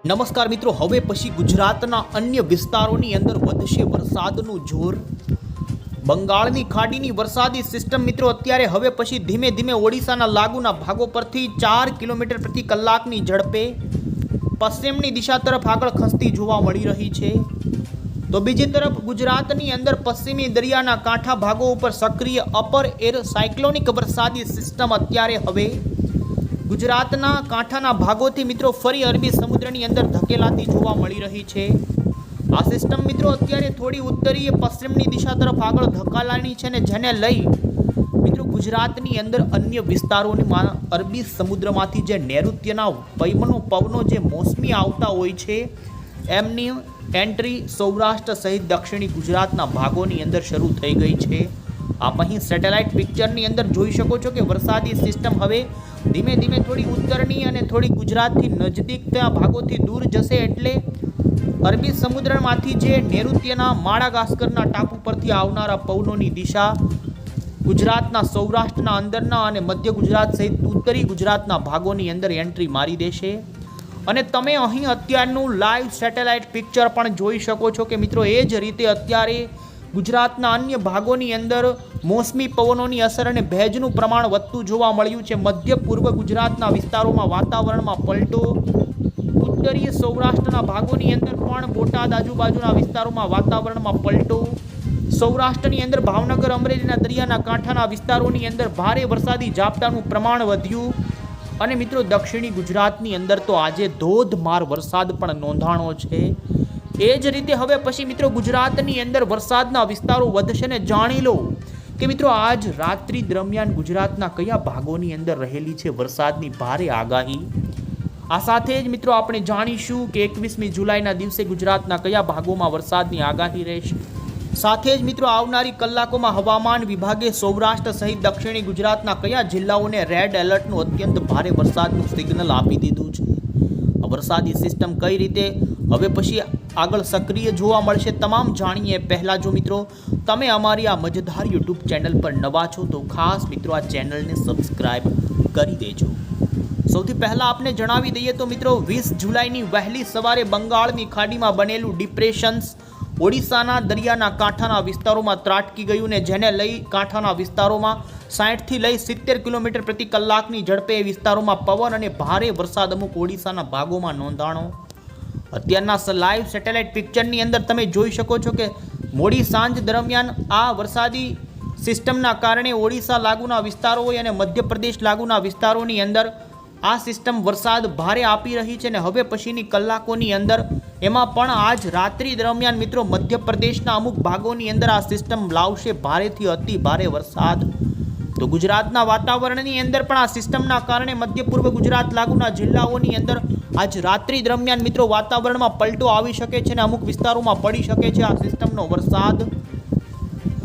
નમસ્કાર મિત્રો, હવે પછી ગુજરાતના અન્ય વિસ્તારોની અંદર વધશે વરસાદનું જોર। બંગાળની ખાડીની વરસાદી સિસ્ટમ મિત્રો અત્યારે હવે પછી ધીમે ધીમે ઓડિશાના લાગુના ભાગો પરથી 4 કિલોમીટર પ્રતિ કલાકની ઝડપે પશ્ચિમની દિશા તરફ આગળ ખસતી જોવા મળી રહી છે। તો બીજી તરફ ગુજરાતની અંદર પશ્ચિમી દરિયાના કાંઠા ભાગો ઉપર સક્રિય અપર એર સાયક્લોનિક વરસાદી સિસ્ટમ અત્યારે હવે ગુજરાતના કાંઠાના ભાગોથી મિત્રો ફરી અરબી સમુદ્રની અંદર ધકેલાતી જોવા મળી રહી છે। આ સિસ્ટમ મિત્રો અત્યારે થોડી ઉત્તરીય પશ્ચિમની દિશા તરફ આગળ ધકેલાની છે ને જેને લઈ મિત્રો ગુજરાતની અંદર અન્ય વિસ્તારોમાં અરબી સમુદ્રમાંથી જે નૈઋત્યના પવનો જે મોસમી આવતા હોય છે એમની એન્ટ્રી સૌરાષ્ટ્ર સહિત દક્ષિણી ગુજરાતના ભાગોની અંદર શરૂ થઈ ગઈ છે। આપ અહીં સેટેલાઇટ પિક્ચરની અંદર જોઈ શકો છો કે વરસાદી સિસ્ટમ હવે ધીમે ધીમે થોડી ઉત્તરની અને થોડી ગુજરાતથી નજદીકના ભાગોથી દૂર જશે, એટલે અરબી સમુદ્રમાંથી જે નૈઋત્યના માડાગાસ્કરના ટાપુ પરથી આવનારા પવનોની દિશા ગુજરાતના સૌરાષ્ટ્રના અંદરના અને મધ્ય ગુજરાત સહિત ઉત્તરી ગુજરાતના ભાગોની અંદર એન્ટ્રી મારી દેશે। અને તમે અહીં અત્યારનું લાઈવ સેટેલાઇટ પિક્ચર પણ જોઈ શકો છો કે મિત્રો એ જ રીતે અત્યારે ગુજરાતના અન્ય ભાગોની અંદર મોસમી પવનોની અસર અને ભેજનું પ્રમાણ વધતું જોવા મળ્યું છે। મધ્ય પૂર્વ ગુજરાતના વિસ્તારોમાં વાતાવરણમાં પલટો, ઉત્તરીય સૌરાષ્ટ્રના ભાગોની અંદર પણ બોટાદ આજુબાજુના વિસ્તારોમાં વાતાવરણમાં પલટો, સૌરાષ્ટ્રની અંદર ભાવનગર અમરેલીના દરિયાના કાંઠાના વિસ્તારોની અંદર ભારે વરસાદી ઝાપટાનું પ્રમાણ વધ્યું અને મિત્રો દક્ષિણી ગુજરાતની અંદર તો આજે ધોધમાર વરસાદ પણ નોંધાણો છે। એ જ રીતે હવે પછી મિત્રો ગુજરાતની અંદર વરસાદના વિસ્તારો વધશે ને જાણી લો કે મિત્રો આજ રાત્રિ દરમિયાન ગુજરાતના કયા ભાગોની અંદર રહેલી છે વરસાદની ભારે આગાહી। આ સાથે જ મિત્રો આપણે જાણીશું કે 21મી જુલાઈના દિવસે ગુજરાતના કયા ભાગોમાં વરસાદની આગાહી રહેશે। સાથે જ મિત્રો આવનારી કલાકોમાં હવામાન વિભાગે સૌરાષ્ટ્ર સહિત દક્ષિણી ગુજરાતના કયા જિલ્લાઓને રેડ એલર્ટનું અત્યંત ભારે વરસાદનું સિગ્નલ આપી દીધું છે। આ વરસાદી સિસ્ટમ કઈ રીતે હવે પછી આગળ સક્રિય જોવા મળશે તમામ જાણીએ પહેલાં જો મિત્રો તમે અમારી આ મજેદાર યુટ્યુબ ચેનલ પર નવા છો તો ખાસ મિત્રો આ ચેનલને સબસ્ક્રાઈબ કરી દેજો। સૌથી પહેલાં આપને જણાવી દઈએ તો મિત્રો 20 જુલાઈની વહેલી સવારે બંગાળની ખાડીમાં બનેલું ડિપ્રેશન્સ ઓડિશાના દરિયાના કાંઠાના વિસ્તારોમાં ત્રાટકી ગયું ને જેને લઈ કાંઠાના વિસ્તારોમાં 60થી લઈ 70 કિલોમીટર પ્રતિ કલાકની ઝડપે વિસ્તારોમાં પવન અને ભારે વરસાદ અમુક ઓડિશાના ભાગોમાં નોંધાણો। અત્યારના લાઈવ સેટેલાઇટ પિક્ચરની અંદર તમે જોઈ શકો છો કે મોડી સાંજ દરમિયાન આ વરસાદી સિસ્ટમના કારણે ઓડિશા લાગુના વિસ્તારો હોય અને મધ્યપ્રદેશ લાગુના વિસ્તારોની અંદર આ સિસ્ટમ વરસાદ ભારે આપી રહી છે ને હવે પછીની કલાકોની અંદર એમાં પણ આજ રાત્રિ દરમિયાન મિત્રો મધ્યપ્રદેશના અમુક ભાગોની અંદર આ સિસ્ટમ લાવશે ભારેથી અતિ ભારે વરસાદ। તો ગુજરાતના વાતાવરણની અંદર પણ આ સિસ્ટમના કારણે મધ્ય પૂર્વ ગુજરાત લાગુના જિલ્લાઓની અંદર આજ રાત્રિ દરમિયાન મિત્રો વાતાવરણમાં પલટો આવી શકે છે અને અમુક વિસ્તારોમાં પડી શકે છે આ સિસ્ટમનો વરસાદ।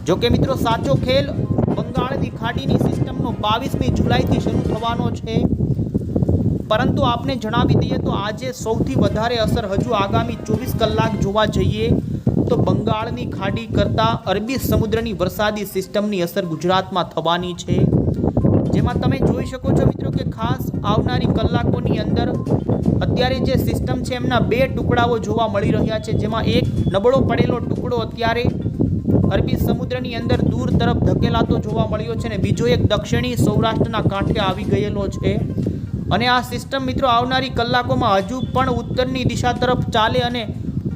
જો કે મિત્રો સાચો ખેલ બંગાળની ખાડીની સિસ્ટમનો 22મી જુલાઈથી શરૂ થવાનો છે, પરંતુ આપને જણાવી દઈએ તો આજે સૌથી વધારે અસર હજુ આગામી 24 કલાક જોવા જઈએ તો બંગાળની ખાડી કરતાં અરબી સમુદ્રની વરસાદી સિસ્ટમની અસર ગુજરાતમાં થવાની છે, જેમાં તમે જોઈ શકો છો મિત્રો કે ખાસ આવનારી કલાકોની અંદર અત્યારે જે સિસ્ટમ છે એમના 2 ટુકડાઓ જોવા મળી રહ્યા છે, જેમાં એક નબળો પડેલો ટુકડો અત્યારે અરબી સમુદ્રની અંદર દૂર તરફ ધકેલાતો જોવા મળ્યો છે અને બીજો એક દક્ષિણી સૌરાષ્ટ્રના કાંઠે આવી ગયેલો છે। અને આ સિસ્ટમ મિત્રો આવનારી કલાકોમાં હજુ પણ ઉત્તરની દિશા તરફ ચાલે અને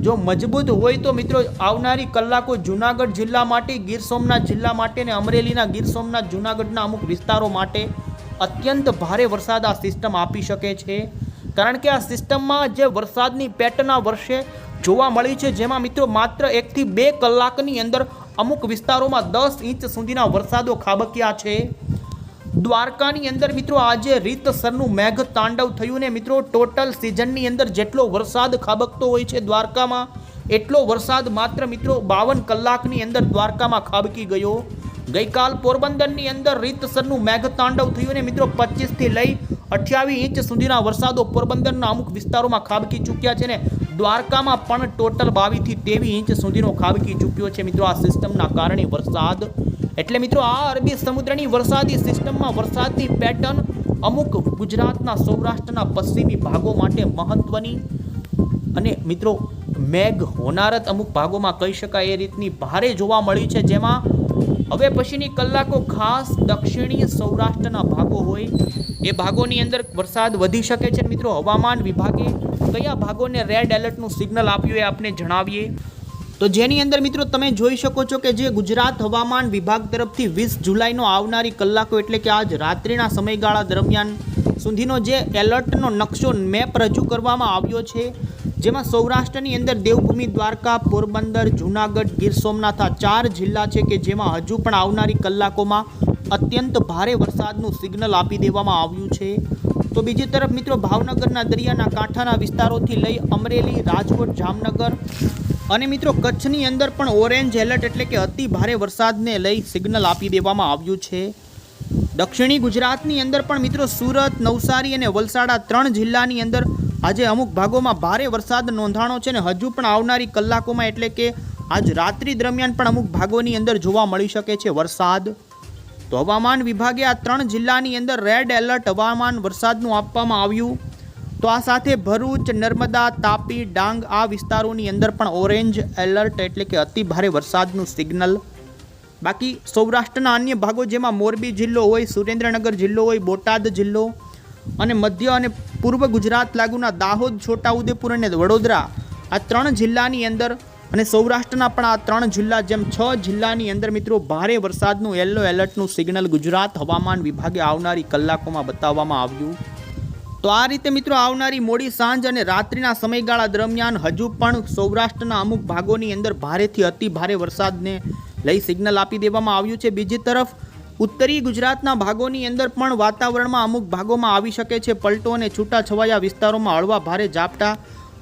જો મજબૂત હોય તો મિત્રો આવનારી કલાકો જૂનાગઢ જિલ્લા માટે, ગીર સોમનાથ જિલ્લા માટે અને અમરેલીના ગીર સોમનાથ જૂનાગઢના અમુક વિસ્તારો માટે અત્યંત ભારે વરસાદ આ સિસ્ટમ આપી શકે છે, કારણ કે આ સિસ્ટમમાં જે વરસાદની પેટર્ન આ વર્ષે જોવા મળી છે જેમાં મિત્રો માત્ર 1 થી 2 કલાકની અંદર અમુક વિસ્તારોમાં 10 ઇંચ સુધીના વરસાદો ખાબક્યા છે। દ્વારકાની અંદર મિત્રો આજે રીતસરનું મેઘ તાંડવ થયું ને મિત્રો ટોટલ સિઝનની અંદર જેટલો વરસાદ ખાબકતો હોય છે દ્વારકામાં એટલો વરસાદ માત્ર મિત્રો 52 કલાકની અંદર દ્વારકામાં ખાબકી ગયો। ગઈકાલ પોરબંદરની અંદર રીતસરનું મેઘ તાંડવ થયું ને મિત્રો 25 થી લઈ 28 ઇંચ સુધીના વરસાદો પોરબંદરના અમુક વિસ્તારોમાં ખાબકી ચૂક્યા છે ને દ્વારકામાં પણ ટોટલ 22 થી 23 ઇંચ સુધીનો ખાબકી ચૂક્યો છે મિત્રો આ સિસ્ટમના કારણે વરસાદ। એટલે મિત્રો આ અરબી સમુદ્રની વરસાદી સિસ્ટમમાં વરસાદની પેટર્ન અમુક ગુજરાતના સૌરાષ્ટ્રના પશ્ચિમી ભાગો માટે મહત્વની અને મિત્રો મેઘ હોનારત અમુક ભાગોમાં કહી શકાય એ રીતની ભારે જોવા મળી છે, જેમાં હવે પછીની કલાકો ખાસ દક્ષિણીય સૌરાષ્ટ્રના ભાગો હોય એ ભાગોની અંદર વરસાદ વધી શકે છે. મિત્રો હવામાન વિભાગે કયા ભાગોને રેડ એલર્ટનું સિગ્નલ આપ્યું એ આપને જણાવીએ તો જેની અંદર મિત્રો તમે જોઈ શકો છો કે જે ગુજરાત હવામાન વિભાગ તરફથી 20 જુલાઈનો આવનારી કલાકો એટલે કે આજ રાત્રિના સમયગાળા દરમિયાન સુધીનો જે એલર્ટનો નકશો મેપ રજૂ કરવામાં આવ્યો છે, જેમાં સૌરાષ્ટ્રની અંદર દેવભૂમિ દ્વારકા, પોરબંદર, જૂનાગઢ, ગીર સોમનાથ આ 4 જિલ્લા છે કે જેમાં હજુ પણ આવનારી કલાકોમાં અત્યંત ભારે વરસાદનું સિગ્નલ આપી દેવામાં આવ્યું છે. તો બીજી તરફ મિત્રો ભાવનગરના દરિયાના કાંઠાના વિસ્તારોથી લઈ અમરેલી, રાજકોટ, જામનગર અને મિત્રો કચ્છની અંદર પણ ઓરેન્જ એલર્ટ એટલે કે અતિ ભારે વરસાદને લઈ સિગ્નલ આપી દેવામાં આવ્યું છે. દક્ષિણી ગુજરાતની અંદર પણ મિત્રો સુરત, નવસારી અને વલસાડ આ 3 જિલ્લાની અંદર આજે અમુક ભાગોમાં ભારે વરસાદ નોંધાણો છે અને હજુ પણ આવનારી કલાકોમાં એટલે કે આજ રાત્રિ દરમિયાન પણ અમુક ભાગોની અંદર જોવા મળી શકે છે વરસાદ. તો હવામાન વિભાગે આ 3 જિલ્લાની અંદર રેડ એલર્ટ હવામાન વરસાદનું આપવામાં આવ્યું. તો આ સાથે ભરૂચ, નર્મદા, તાપી, ડાંગ આ વિસ્તારોની અંદર પણ ઓરેન્જ એલર્ટ એટલે કે અતિ ભારે વરસાદનું સિગ્નલ. બાકી સૌરાષ્ટ્રના અન્ય ભાગો જેમાં મોરબી જિલ્લો હોય, સુરેન્દ્રનગર જિલ્લો હોય, બોટાદ જિલ્લો અને મધ્ય અને પૂર્વ ગુજરાત લાગુના દાહોદ, છોટાઉદેપુર અને વડોદરા આ 3 જિલ્લાની અંદર અને સૌરાષ્ટ્રના પણ આ 3 જિલ્લા જેમ 6 જિલ્લાની અંદર મિત્રો ભારે વરસાદનું યલો એલર્ટનું સિગ્નલ ગુજરાત હવામાન વિભાગે આવનારી કલાકોમાં બતાવવામાં આવ્યું. તો આ રીતે મિત્રો આવનારી મોડી સાંજ અને રાત્રિના સમયગાળા દરમિયાન હજુ પણ સૌરાષ્ટ્રના અમુક ભાગોની અંદર ભારેથી અતિ ભારે વરસાદને લઈ સિગ્નલ આપી દેવામાં આવ્યું છે. બીજી તરફ ઉત્તરી ગુજરાતના ભાગોની અંદર પણ વાતાવરણમાં અમુક ભાગોમાં આવી શકે છે પલટો અને છૂટાછવાયા વિસ્તારોમાં હળવા ભારે ઝાપટા.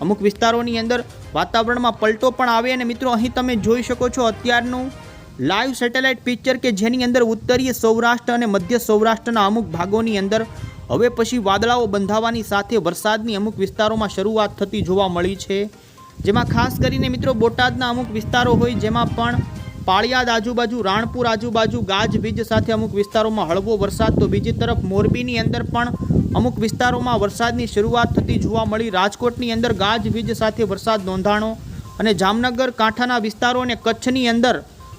અમુક વિસ્તારોની અંદર વાતાવરણમાં પલટો પણ આવે અને મિત્રો અહીં તમે જોઈ શકો છો અત્યારનું લાઈવ સેટેલાઇટ પિક્ચર કે જેની અંદર ઉત્તરીય સૌરાષ્ટ્ર અને મધ્ય સૌરાષ્ટ્રના અમુક ભાગોની અંદર હવે પછી વાદળાઓ બંધાવાની સાથે વરસાદની અમુક વિસ્તારોમાં શરૂઆત થતી જોવા મળી છે, જેમાં ખાસ કરીને મિત્રો બોટાદના અમુક વિસ્તારો હોય જેમાં પણ પાળિયાદ આજુબાજુ, રાણપુર આજુબાજુ ગાજવીજ સાથે અમુક વિસ્તારોમાં હળવો વરસાદ. તો બીજી તરફ મોરબીની અંદર પણ અમુક વિસ્તારોમાં વરસાદની શરૂઆત થતી જોવા મળી. રાજકોટની અંદર ગાજવીજ સાથે વરસાદ નોંધાણો અને જામનગર કાંઠાના વિસ્તારો અને કચ્છની અંદર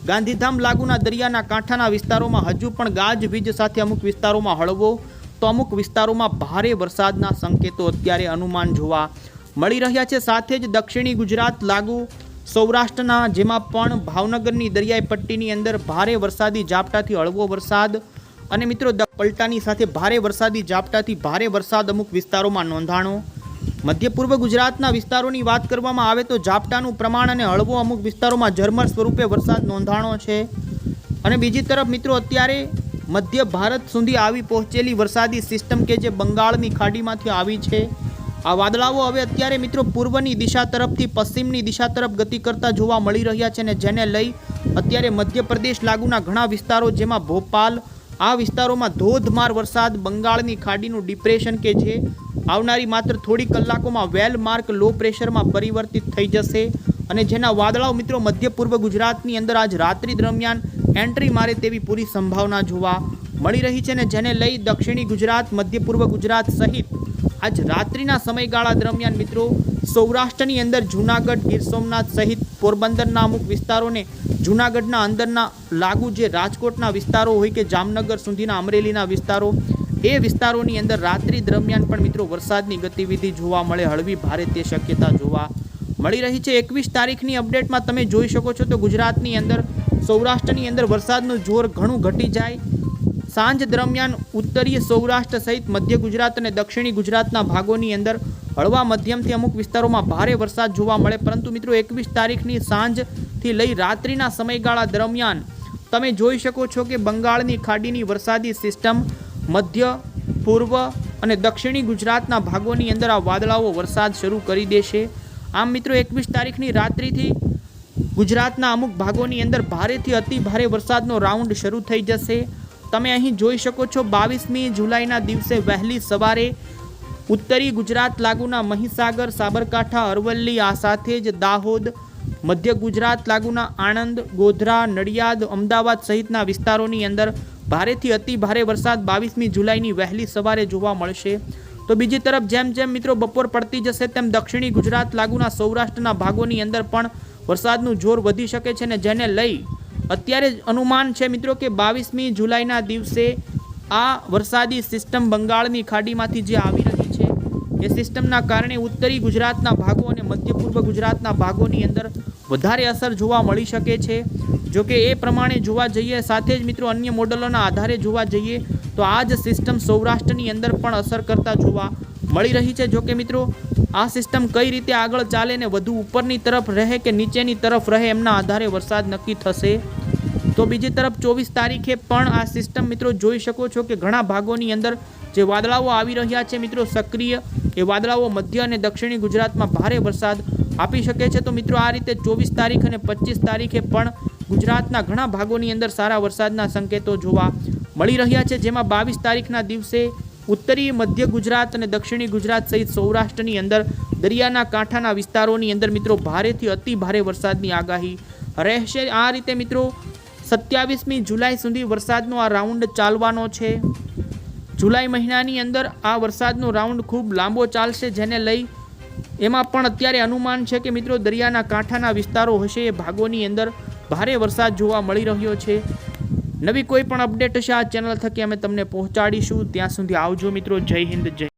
ગાંધીધામ લાગુના દરિયાના કાંઠાના વિસ્તારોમાં હજુ પણ ગાજવીજ સાથે અમુક વિસ્તારોમાં હળવો તો અમુક વિસ્તારોમાં ભારે વરસાદના સંકેતો અત્યારે અનુમાન જોવા મળી રહ્યા છે. સાથે જ દક્ષિણી ગુજરાત લાગુ સૌરાષ્ટ્રના જેમાં પણ ભાવનગરની દરિયાઈ પટ્ટીની અંદર ભારે વરસાદી ઝાપટાથી હળવો વરસાદ અને મિત્રો પલટાની સાથે ભારે વરસાદી ઝાપટાથી ભારે વરસાદ અમુક વિસ્તારોમાં નોંધાણો. મધ્ય પૂર્વ ગુજરાતના વિસ્તારોની વાત કરવામાં આવે તો ઝાપટાનું પ્રમાણ અને હળવો અમુક વિસ્તારોમાં ઝરમર સ્વરૂપે વરસાદ નોંધાણો છે. અને બીજી તરફ મિત્રો અત્યારે મધ્ય ભારત સુધી આવી પહોંચેલી વરસાદી સિસ્ટમ કે જે બંગાળની ખાડીમાંથી આવી છે, આ વાદળાઓ હવે અત્યારે મિત્રો પૂર્વની દિશા તરફથી પશ્ચિમની દિશા તરફ ગતિ કરતા જોવા મળી રહ્યા છે અને જેને લઈ અત્યારે મધ્યપ્રદેશ લાગુના ઘણા વિસ્તારો જેમાં ભોપાલ આ વિસ્તારોમાં ધોધમાર વરસાદ, બંગાળની ખાડીનું ડિપ્રેશન કે જે આવનારી માત્ર થોડી કલાકોમાં વેલ માર્ક લો પ્રેશરમાં પરિવર્તિત થઈ જશે અને જેના વાદળાઓ મિત્રો મધ્ય પૂર્વ ગુજરાતની અંદર આજ રાત્રિ દરમિયાન એન્ટ્રી મારે તેવી પૂરી સંભાવના જોવા મળી રહી છે અને જેને લઈ દક્ષિણી ગુજરાત, મધ્ય પૂર્વ ગુજરાત સહિત આજ રાત્રિના સમયગાળા દરમિયાન મિત્રો સૌરાષ્ટ્રની અંદર જૂનાગઢ, ગીર સોમનાથ સહિત પોરબંદરના અમુક વિસ્તારોને જૂનાગઢના અંદરના લાગુ જે રાજકોટના વિસ્તારો હોય કે જામનગર સુધીના અમરેલીના વિસ્તારો એ વિસ્તારોની અંદર રાત્રિ દરમિયાન પણ મિત્રો વરસાદની ગતિવિધિ જોવા મળે, હળવી ભારે તે શક્યતા જોવા મળી રહી છે. 21 તારીખની અપડેટમાં તમે જોઈ શકો છો તો ગુજરાતની અંદર સૌરાષ્ટ્રની અંદર વરસાદનું જોર ઘણું ઘટી જાય. સાંજ દરમિયાન ઉત્તરીય સૌરાષ્ટ્ર સહિત મધ્ય ગુજરાત અને દક્ષિણી ગુજરાતના ભાગોની અંદર હળવા મધ્યમથી અમુક વિસ્તારોમાં ભારે વરસાદ જોવા મળે, પરંતુ મિત્રો 21 તારીખની સાંજથી લઈ રાત્રિના સમયગાળા દરમિયાન તમે જોઈ શકો છો કે બંગાળની ખાડીની વરસાદી સિસ્ટમ મધ્ય, પૂર્વ અને દક્ષિણી ગુજરાતના ભાગોની અંદર આ વાદળાઓ વરસાદ શરૂ કરી દેશે. આમ મિત્રો 21 તારીખની રાત્રિથી ગુજરાતના અમુક ભાગોની અંદર ભારેથી અતિ ભારે વરસાદનો રાઉન્ડ શરૂ થઈ જશે. તમે અહીં જોઈ શકો છો 22મી જુલાઈના દિવસે વહેલી સવારે ઉત્તરી ગુજરાત લાગુના મહીસાગર, સાબરકાંઠા, અરવલ્લી આ સાથે જ દાહોદ, મધ્ય ગુજરાત લાગુના આણંદ, ગોધરા, નડિયાદ, અમદાવાદ સહિતના વિસ્તારોની અંદર ભારેથી અતિ ભારે વરસાદ 22મી જુલાઈની વહેલી સવારે જોવા મળશે. તો બીજી તરફ જેમ જેમ મિત્રો બપોર પડતી જશે તેમ દક્ષિણી ગુજરાત લાગુના સૌરાષ્ટ્રના ભાગોની અંદર પણ વરસાદનું જોર વધી શકે છે, ને જેને લઈ અત્યારે જ અનુમાન છે મિત્રો કે 22મી જુલાઈના દિવસે આ વરસાદી સિસ્ટમ બંગાળની ખાડીમાંથી જે આવી રહી છે એ સિસ્ટમના કારણે ઉત્તરી ગુજરાતના ભાગો અને મધ્ય પૂર્વ ગુજરાતના ભાગોની અંદર વધારે અસર જોવા મળી શકે છે. જો કે એ પ્રમાણે જોવા જઈએ સાથે જ મિત્રો અન્ય મોડલોના આધારે જોવા જઈએ તો આ જ સિસ્ટમ સૌરાષ્ટ્રની અંદર પણ અસર કરતા જોવા મળી રહી છે. જો કે મિત્રો આ સિસ્ટમ કઈ રીતે આગળ ચાલે ને વધુ ઉપરની તરફ રહે કે નીચેની તરફ રહે એમના આધારે વરસાદ નક્કી થશે. તો બીજી તરફ 24 તારીખે પણ આ સિસ્ટમ મિત્રો જોઈ શકો છો કે ઘણા ભાગોની અંદર જે વાદળાઓ આવી રહ્યા છે મિત્રો સક્રિય, એ વાદળાઓ મધ્ય અને દક્ષિણી ગુજરાતમાં ભારે વરસાદ આપી શકે છે. તો મિત્રો આ રીતે 24 તારીખ અને 25 તારીખે પણ ગુજરાતના ઘણા ભાગોની અંદર સારા વરસાદના સંકેતો જોવા મળી રહ્યા છે, જેમાં 22 તારીખના દિવસે ઉત્તરી મધ્ય ગુજરાત અને દક્ષિણી ગુજરાત સહિત સૌરાષ્ટ્રની અંદર દરિયાના કાંઠાના વિસ્તારોની અંદર મિત્રો ભારેથી અતિ ભારે વરસાદની આગાહી રહેશે. આ રીતે મિત્રો 27મી જુલાઈ સુધી વરસાદનો આ રાઉન્ડ ચાલવાનો છે. જુલાઈ મહિનાની અંદર આ વરસાદનો રાઉન્ડ ખૂબ લાંબો ચાલશે, જેને લઈ એમાં પણ અત્યારે અનુમાન છે કે મિત્રો દરિયાના કાંઠાના વિસ્તારો હશે એ ભાગોની અંદર ભારે વરસાદ જોવા મળી રહ્યો છે. નવી કોઈ પણ અપડેટ હશે આ ચેનલ થકી અમે તમને પહોંચાડીશું. ત્યાં સુધી આવજો મિત્રો. જય હિન્દ, જય